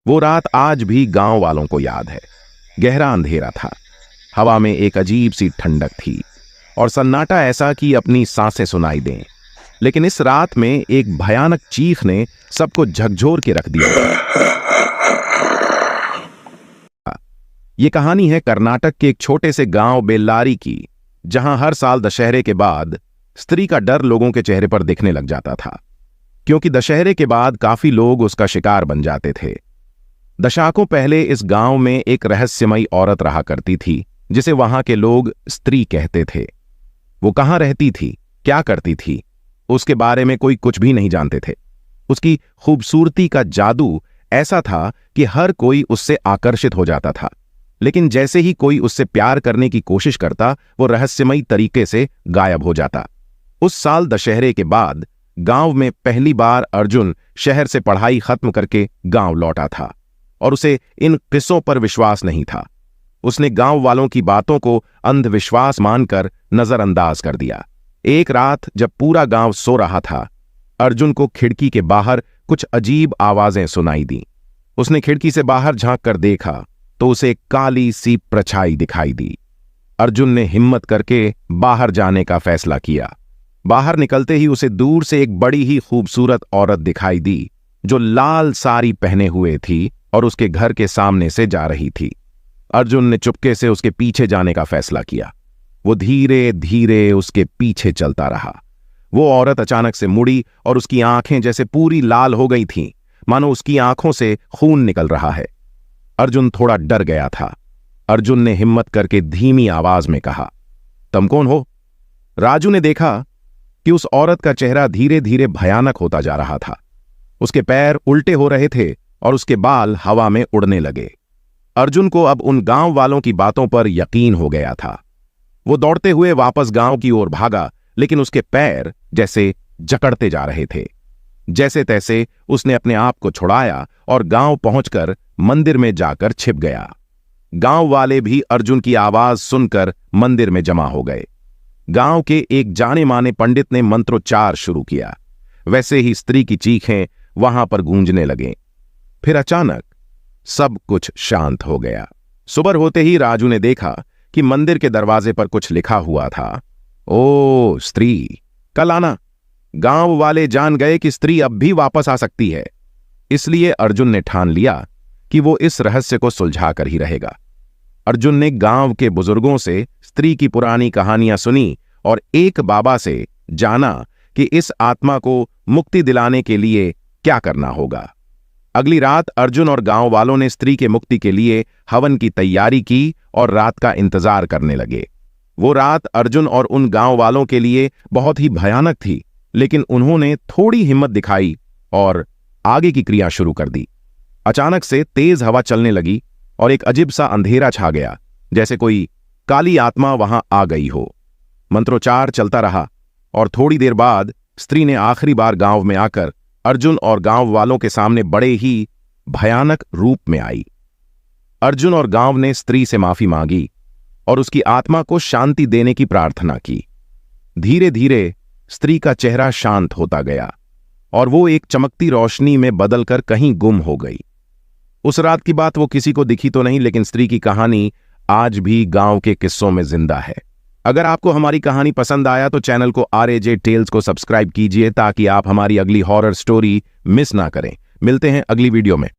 वो रात आज भी गांव वालों को याद है। गहरा अंधेरा था, हवा में एक अजीब सी ठंडक थी और सन्नाटा ऐसा कि अपनी सांसें सुनाई दें। लेकिन इस रात में एक भयानक चीख ने सबको झकझोर के रख दिया था। ये कहानी है कर्नाटक के एक छोटे से गांव बेल्लारी की, जहां हर साल दशहरे के बाद स्त्री का डर लोगों के चेहरे पर दिखने लग जाता था, क्योंकि दशहरे के बाद काफी लोग उसका शिकार बन जाते थे। दशकों पहले इस गांव में एक रहस्यमयी औरत रहा करती थी, जिसे वहां के लोग स्त्री कहते थे। वो कहां रहती थी, क्या करती थी, उसके बारे में कोई कुछ भी नहीं जानते थे। उसकी खूबसूरती का जादू ऐसा था कि हर कोई उससे आकर्षित हो जाता था, लेकिन जैसे ही कोई उससे प्यार करने की कोशिश करता, वो रहस्यमयी तरीके से गायब हो जाता। उस साल दशहरे के बाद गांव में पहली बार अर्जुन शहर से पढ़ाई खत्म करके गांव लौटा था और उसे इन किस्सों पर विश्वास नहीं था। उसने गांव वालों की बातों को अंधविश्वास मानकर नजरअंदाज कर दिया। एक रात जब पूरा गांव सो रहा था, अर्जुन को खिड़की के बाहर कुछ अजीब आवाजें सुनाई दी। उसने खिड़की से बाहर झांक कर देखा तो उसे काली सी परछाई दिखाई दी। अर्जुन ने हिम्मत करके बाहर जाने का फैसला किया। बाहर निकलते ही उसे दूर से एक बड़ी ही खूबसूरत औरत दिखाई दी, जो लाल साड़ी पहने हुए थी और उसके घर के सामने से जा रही थी। अर्जुन ने चुपके से उसके पीछे जाने का फैसला किया। वो धीरे धीरे उसके पीछे चलता रहा। वो औरत अचानक से मुड़ी और उसकी आंखें जैसे पूरी लाल हो गई थीं, मानो उसकी आंखों से खून निकल रहा है। अर्जुन थोड़ा डर गया था। अर्जुन ने हिम्मत करके धीमी आवाज में कहा, तुम कौन हो? राजू ने देखा कि उस औरत का चेहरा धीरे धीरे भयानक होता जा रहा था। उसके पैर उल्टे हो रहे थे और उसके बाल हवा में उड़ने लगे। अर्जुन को अब उन गांव वालों की बातों पर यकीन हो गया था। वो दौड़ते हुए वापस गांव की ओर भागा, लेकिन उसके पैर जैसे जकड़ते जा रहे थे। जैसे तैसे उसने अपने आप को छुड़ाया और गांव पहुंचकर मंदिर में जाकर छिप गया। गांव वाले भी अर्जुन की आवाज सुनकर मंदिर में जमा हो गए। गांव के एक जाने माने पंडित ने मंत्रोच्चार शुरू किया। वैसे ही स्त्री की चीखें वहां पर गूंजने लगे। फिर अचानक सब कुछ शांत हो गया। सुबह होते ही राजू ने देखा कि मंदिर के दरवाजे पर कुछ लिखा हुआ था, ओ स्त्री, कल आना। गांव वाले जान गए कि स्त्री अब भी वापस आ सकती है। इसलिए अर्जुन ने ठान लिया कि वो इस रहस्य को सुलझा कर ही रहेगा। अर्जुन ने गांव के बुजुर्गों से स्त्री की पुरानी कहानियां सुनी और एक बाबा से जाना कि इस आत्मा को मुक्ति दिलाने के लिए क्या करना होगा। अगली रात अर्जुन और गांव वालों ने स्त्री के मुक्ति के लिए हवन की तैयारी की और रात का इंतजार करने लगे। वो रात अर्जुन और उन गांव वालों के लिए बहुत ही भयानक थी, लेकिन उन्होंने थोड़ी हिम्मत दिखाई और आगे की क्रिया शुरू कर दी। अचानक से तेज हवा चलने लगी और एक अजीब सा अंधेरा छा गया, जैसे कोई काली आत्मा वहां आ गई हो। मंत्रोच्चार चलता रहा और थोड़ी देर बाद स्त्री ने आखिरी बार गांव में आकर अर्जुन और गांव वालों के सामने बड़े ही भयानक रूप में आई। अर्जुन और गांव ने स्त्री से माफी मांगी और उसकी आत्मा को शांति देने की प्रार्थना की। धीरे धीरे स्त्री का चेहरा शांत होता गया और वो एक चमकती रोशनी में बदलकर कहीं गुम हो गई। उस रात की बात वो किसी को दिखी तो नहीं, लेकिन स्त्री की कहानी आज भी गांव के किस्सों में जिंदा है। अगर आपको हमारी कहानी पसंद आया तो चैनल को RAJ टेल्स को सब्सक्राइब कीजिए, ताकि आप हमारी अगली हॉरर स्टोरी मिस ना करें। मिलते हैं अगली वीडियो में।